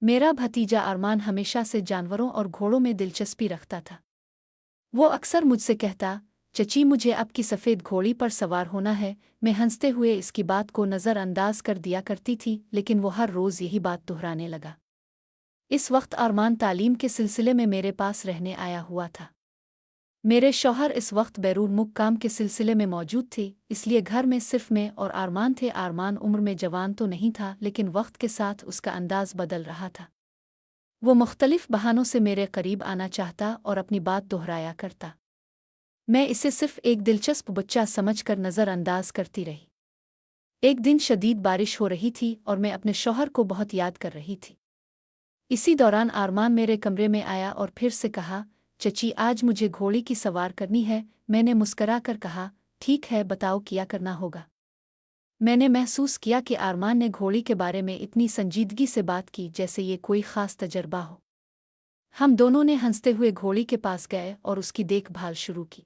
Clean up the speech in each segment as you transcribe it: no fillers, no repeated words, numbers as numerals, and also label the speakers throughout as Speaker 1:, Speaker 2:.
Speaker 1: मेरा भतीजा अरमान हमेशा से जानवरों और घोड़ों में दिलचस्पी रखता था। वो अक्सर मुझसे कहता, चची मुझे अब की सफ़ेद घोड़ी पर सवार होना है। मैं हंसते हुए इसकी बात को नज़रअंदाज कर दिया करती थी, लेकिन वो हर रोज़ यही बात दोहराने लगा। इस वक्त अरमान तालीम के सिलसिले में मेरे पास रहने आया हुआ था। मेरे शौहर इस वक्त बैरून मुल्क काम के सिलसिले में मौजूद थे, इसलिए घर में सिर्फ मैं और अरमान थे। अरमान उम्र में जवान तो नहीं था, लेकिन वक्त के साथ उसका अंदाज बदल रहा था। वो मुख्तलिफ बहानों से मेरे करीब आना चाहता और अपनी बात दोहराया करता। मैं इसे सिर्फ एक दिलचस्प बच्चा समझकर नज़रअंदाज करती रही। एक दिन शदीद बारिश हो रही थी और मैं अपने शौहर को बहुत याद कर रही थी। इसी दौरान अरमान मेरे कमरे में आया और फिर से कहा, चची आज मुझे घोड़ी की सवार करनी है। मैंने मुस्करा कर कहा, ठीक है बताओ क्या करना होगा। मैंने महसूस किया कि अरमान ने घोड़ी के बारे में इतनी संजीदगी से बात की जैसे ये कोई ख़ास तजर्बा हो। हम दोनों ने हंसते हुए घोड़ी के पास गए और उसकी देखभाल शुरू की।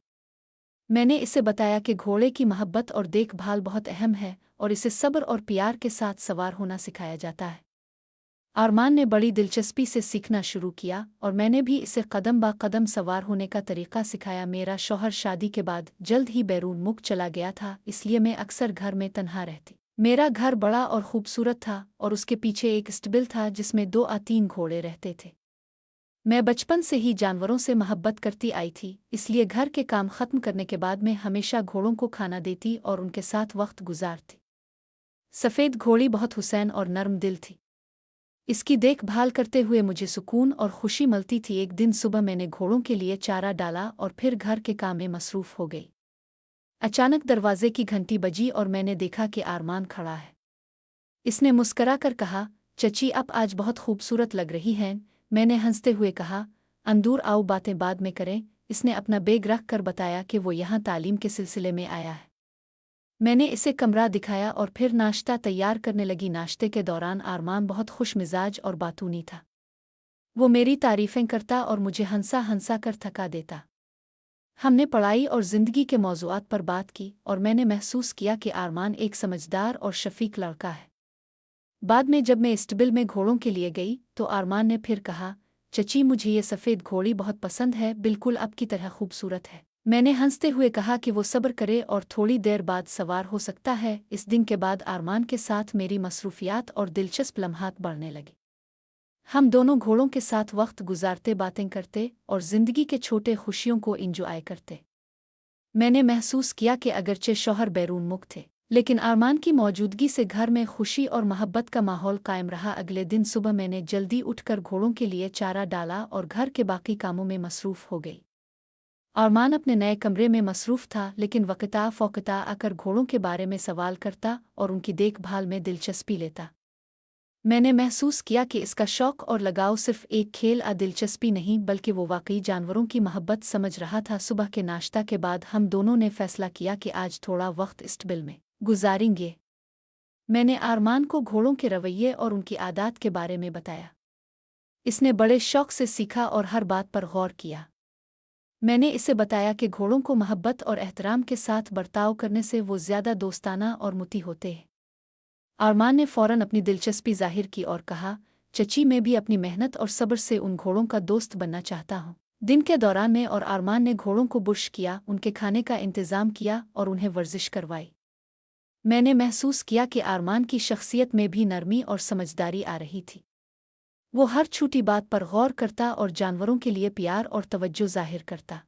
Speaker 1: मैंने इसे बताया कि घोड़े की मोहब्बत और देखभाल बहुत अहम है और इसे सब्र और प्यार के साथ सवार होना सिखाया जाता है। अरमान ने बड़ी दिलचस्पी से सीखना शुरू किया और मैंने भी इसे कदम ब कदम सवार होने का तरीका सिखाया। मेरा शौहर शादी के बाद जल्द ही बैरून मुल्क चला गया था, इसलिए मैं अक्सर घर में तन्हा रहती। मेरा घर बड़ा और खूबसूरत था और उसके पीछे एक स्टबिल था जिसमें 2 या 3 घोड़े रहते थे। मैं बचपन से ही जानवरों से मोहब्बत करती आई थी, इसलिए घर के काम खत्म करने के बाद मैं हमेशा घोड़ों को खाना देती और उनके साथ वक्त गुजारती। सफ़ेद घोड़ी बहुत हुसैन और नर्म दिल थी। इसकी देखभाल करते हुए मुझे सुकून और खुशी मिलती थी। एक दिन सुबह मैंने घोड़ों के लिए चारा डाला और फिर घर के काम में मसरूफ़ हो गई। अचानक दरवाजे की घंटी बजी और मैंने देखा कि अरमान खड़ा है। इसने मुस्करा कर कहा, चची आप आज बहुत खूबसूरत लग रही हैं। मैंने हंसते हुए कहा, अंदूर आओ बातें बाद में करें। इसने अपना बैग रख कर बताया कि वो यहाँ तालीम के सिलसिले में आया है। मैंने इसे कमरा दिखाया और फिर नाश्ता तैयार करने लगी। नाश्ते के दौरान अरमान बहुत खुश मिजाज और बातूनी था। वो मेरी तारीफ़ें करता और मुझे हंसा हंसा कर थका देता। हमने पढ़ाई और ज़िंदगी के मौज़ूआत पर बात की और मैंने महसूस किया कि अरमान एक समझदार और शफ़ीक लड़का है। बाद में जब मैं इस्टबिल में घोड़ों के लिए गई तो अरमान ने फिर कहा, चची मुझे ये सफ़ेद घोड़ी बहुत पसंद है, बिल्कुल आपकी तरह खूबसूरत है। मैंने हंसते हुए कहा कि वो सब्र करे और थोड़ी देर बाद सवार हो सकता है। इस दिन के बाद अरमान के साथ मेरी मसरूफियात और दिलचस्प लम्हात बढ़ने लगी। हम दोनों घोड़ों के साथ वक्त गुजारते, बातें करते और ज़िंदगी के छोटे खुशियों को इंजॉय करते। मैंने महसूस किया कि अगरचे शौहर बैरून मुल्क थे, लेकिन अरमान की मौजूदगी से घर में खुशी और मोहब्बत का माहौल कायम रहा। अगले दिन सुबह मैंने जल्दी उठकर घोड़ों के लिए चारा डाला और घर के बाकी कामों में मसरूफ़ हो गई। अरमान अपने नए कमरे में मसरूफ़ था, लेकिन वक़्ता फ़ौक़ता आकर घोड़ों के बारे में सवाल करता और उनकी देखभाल में दिलचस्पी लेता। मैंने महसूस किया कि इसका शौक़ और लगाव सिर्फ़ एक खेल या दिलचस्पी नहीं, बल्कि वो वाकई जानवरों की मोहब्बत समझ रहा था। सुबह के नाश्ता के बाद हम दोनों ने फ़ैसला किया कि आज थोड़ा वक्त इस्टबिल में गुजारेंगे। मैंने अरमान को घोड़ों के रवैये और उनकी आदत के बारे में बताया। इसने बड़े शौक़ से सीखा और हर बात पर गौर किया। मैंने इसे बताया कि घोड़ों को मोहब्बत और एहतराम के साथ बर्ताव करने से वो ज़्यादा दोस्ताना और मुती होते हैं। अरमान ने फ़ौरन अपनी दिलचस्पी ज़ाहिर की और कहा, चची मैं भी अपनी मेहनत और सब्र से उन घोड़ों का दोस्त बनना चाहता हूँ। दिन के दौरान मैं और अरमान ने घोड़ों को बुश किया, उनके खाने का इंतज़ाम किया और उन्हें वर्जिश करवाई। मैंने महसूस किया कि अरमान की शख्सियत में भी नरमी और समझदारी आ रही थी। वो हर छोटी बात पर गौर करता और जानवरों के लिए प्यार और तवज्जो ज़ाहिर करता।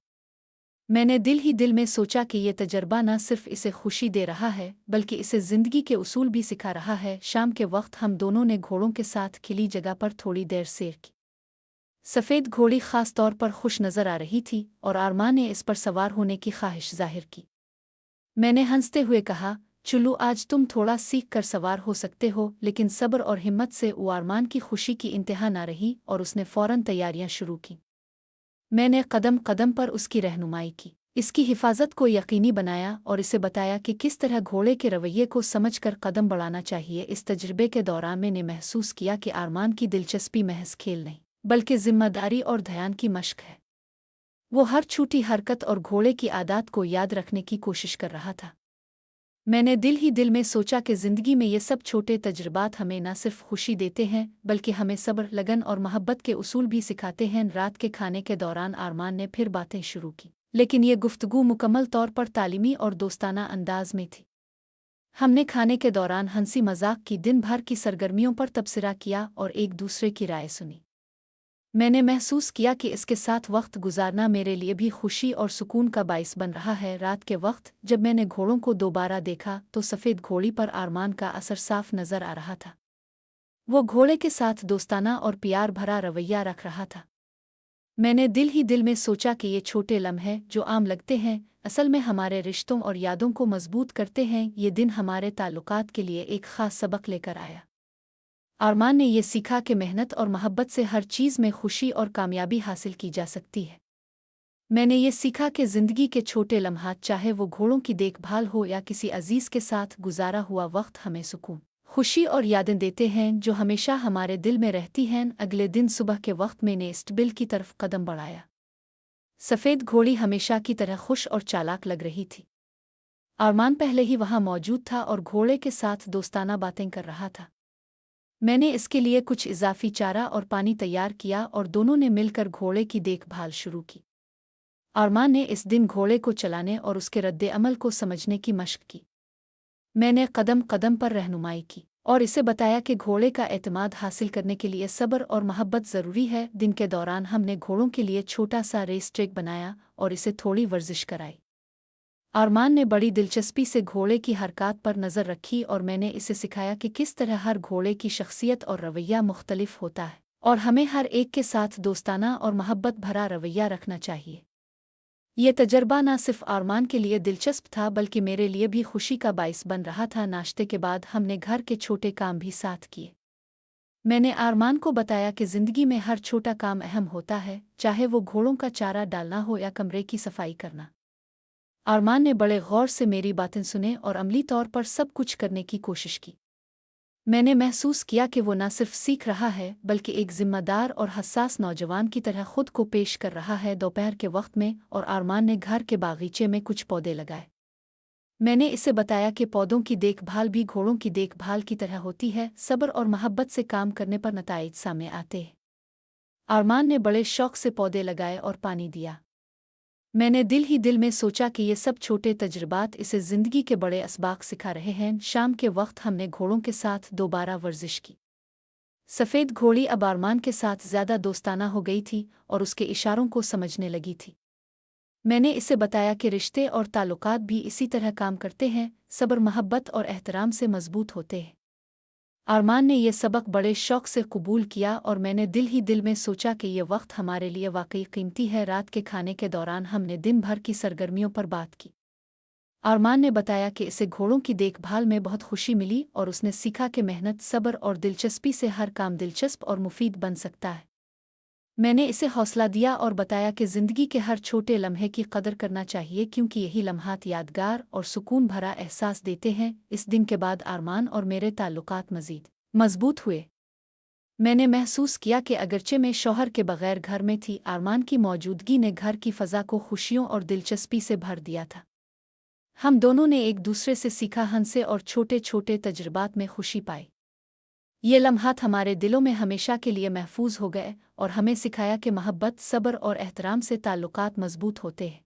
Speaker 1: मैंने दिल ही दिल में सोचा कि ये तजर्बा न सिर्फ इसे खुशी दे रहा है, बल्कि इसे ज़िंदगी के उसूल भी सिखा रहा है। शाम के वक्त हम दोनों ने घोड़ों के साथ खिली जगह पर थोड़ी देर सैर की। सफ़ेद घोड़ी ख़ास तौर पर खुश नज़र आ रही थी और अरमान ने इस पर सवार होने की ख्वाहिश ज़ाहिर की। मैंने हंसते हुए कहा, चलो आज तुम थोड़ा सीख कर सवार हो सकते हो। लेकिन सब्र और हिम्मत से वो अरमान की खुशी की इंतहा न रही और उसने फ़ौरन तैयारियां शुरू की। मैंने कदम कदम पर उसकी रहनुमाई की, इसकी हिफाजत को यकीनी बनाया और इसे बताया कि किस तरह घोड़े के रवैये को समझकर कदम बढ़ाना चाहिए। इस तजर्बे के दौरान मैंने महसूस किया कि अरमान की दिलचस्पी महज खेल नहीं, बल्कि जिम्मेदारी और ध्यान की मशक है। वो हर छोटी हरकत और घोड़े की आदत को याद रखने की कोशिश कर रहा था। मैंने दिल ही दिल में सोचा कि ज़िंदगी में ये सब छोटे तजुर्बात हमें न सिर्फ खुशी देते हैं बल्कि हमें सब्र, लगन और मोहब्बत के उसूल भी सिखाते हैं। रात के खाने के दौरान आरमान ने फिर बातें शुरू की, लेकिन ये गुफ्तगू मुकम्मल तौर पर तालीमी और दोस्ताना अंदाज में थी। हमने खाने के दौरान हंसी मजाक की, दिन भर की सरगर्मियों पर तबसरा किया और एक दूसरे की राय सुनी। मैंने महसूस किया कि इसके साथ वक्त गुजारना मेरे लिए भी खुशी और सुकून का बाइस बन रहा है। रात के वक्त जब मैंने घोड़ों को दोबारा देखा तो सफ़ेद घोड़ी पर आरमान का असर साफ नजर आ रहा था। वो घोड़े के साथ दोस्ताना और प्यार भरा रवैया रख रहा था। मैंने दिल ही दिल में सोचा कि ये छोटे लम्हे जो आम लगते हैं, असल में हमारे रिश्तों और यादों को मजबूत करते हैं। ये दिन हमारे ताल्लुकात के लिए एक ख़ास सबक लेकर आया। आरमान ने यह सीखा कि मेहनत और मोहब्बत से हर चीज़ में खुशी और कामयाबी हासिल की जा सकती है। मैंने ये सीखा कि ज़िंदगी के छोटे लम्हात, चाहे वो घोड़ों की देखभाल हो या किसी अजीज़ के साथ गुजारा हुआ वक्त, हमें सुकून, खुशी और यादें देते हैं जो हमेशा हमारे दिल में रहती हैं। अगले दिन सुबह के वक्त मैंने इस्टबिल की तरफ कदम बढ़ाया। सफ़ेद घोड़ी हमेशा की तरह खुश और चालाक लग रही थी। आरमान पहले ही वहाँ मौजूद था और घोड़े के साथ दोस्ताना बातें कर रहा था। मैंने इसके लिए कुछ इजाफी चारा और पानी तैयार किया और दोनों ने मिलकर घोड़े की देखभाल शुरू की। आरमान ने इस दिन घोड़े को चलाने और उसके रद्दे अमल को समझने की मशक की। मैंने कदम कदम पर रहनुमाई की और इसे बताया कि घोड़े का एतमाद हासिल करने के लिए सब्र और मोहब्बत ज़रूरी है। दिन के दौरान हमने घोड़ों के लिए छोटा सा रेस ट्रैक बनाया और इसे थोड़ी वर्जिश कराई। आरमान ने बड़ी दिलचस्पी से घोड़े की हरकत पर नज़र रखी और मैंने इसे सिखाया कि किस तरह हर घोड़े की शख्सियत और रवैया मुख्तलिफ होता है और हमें हर एक के साथ दोस्ताना और मोहब्बत भरा रवैया रखना चाहिए। यह तजर्बा न सिर्फ आरमान के लिए दिलचस्प था बल्कि मेरे लिए भी खुशी का बाइस बन रहा था। नाश्ते के बाद हमने घर के छोटे काम भी साथ किए। मैंने आरमान को बताया कि ज़िंदगी में हर छोटा काम अहम होता है, चाहे वो घोड़ों का चारा डालना हो या कमरे की सफाई करना। आरमान ने बड़े गौर से मेरी बातें सुने और अमली तौर पर सब कुछ करने की कोशिश की। मैंने महसूस किया कि वो न सिर्फ सीख रहा है बल्कि एक जिम्मेदार और हसास नौजवान की तरह खुद को पेश कर रहा है। दोपहर के वक्त में और आरमान ने घर के बागीचे में कुछ पौधे लगाए। मैंने इसे बताया कि पौधों की देखभाल भी घोड़ों की देखभाल की तरह होती है। सब्र और मोहब्बत से काम करने पर नताइज सामने आते हैं। आरमान ने बड़े शौक से पौधे लगाए और पानी दिया। मैंने दिल ही दिल में सोचा कि ये सब छोटे तजुर्बात इसे ज़िंदगी के बड़े असबाक सिखा रहे हैं। शाम के वक्त हमने घोड़ों के साथ दोबारा वर्जिश की। सफ़ेद घोड़ी अब आरमान के साथ ज़्यादा दोस्ताना हो गई थी और उसके इशारों को समझने लगी थी। मैंने इसे बताया कि रिश्ते और ताल्लुकात भी इसी तरह काम करते हैं, सब्र, मोहब्बत और एहतराम से मजबूत होते हैं। आरमान ने यह सबक बड़े शौक से कबूल किया और मैंने दिल ही दिल में सोचा कि यह वक्त हमारे लिए वाकई कीमती है। रात के खाने के दौरान हमने दिन भर की सरगर्मियों पर बात की। आरमान ने बताया कि इसे घोड़ों की देखभाल में बहुत खुशी मिली और उसने सीखा कि मेहनत, सब्र और दिलचस्पी से हर काम दिलचस्प और मुफीद बन सकता है। मैंने इसे हौसला दिया और बताया कि ज़िंदगी के हर छोटे लम्हे की कदर करना चाहिए क्योंकि यही लम्हात यादगार और सुकून भरा एहसास देते हैं। इस दिन के बाद आरमान और मेरे ताल्लुकात मज़ीद मजबूत हुए। मैंने महसूस किया कि अगरचे मैं शौहर के बगैर घर में थी, आरमान की मौजूदगी ने घर की फ़ज़ा को खुशियों और दिलचस्पी से भर दिया था। हम दोनों ने एक दूसरे से सीखा, हंसे और छोटे छोटे तजुर्बात में खुशी पाई। ये लम्हात हमारे दिलों में हमेशा के लिए महफूज हो गए और हमें सिखाया कि मोहब्बत, सब्र और एहतराम से ताल्लुकात मजबूत होते हैं।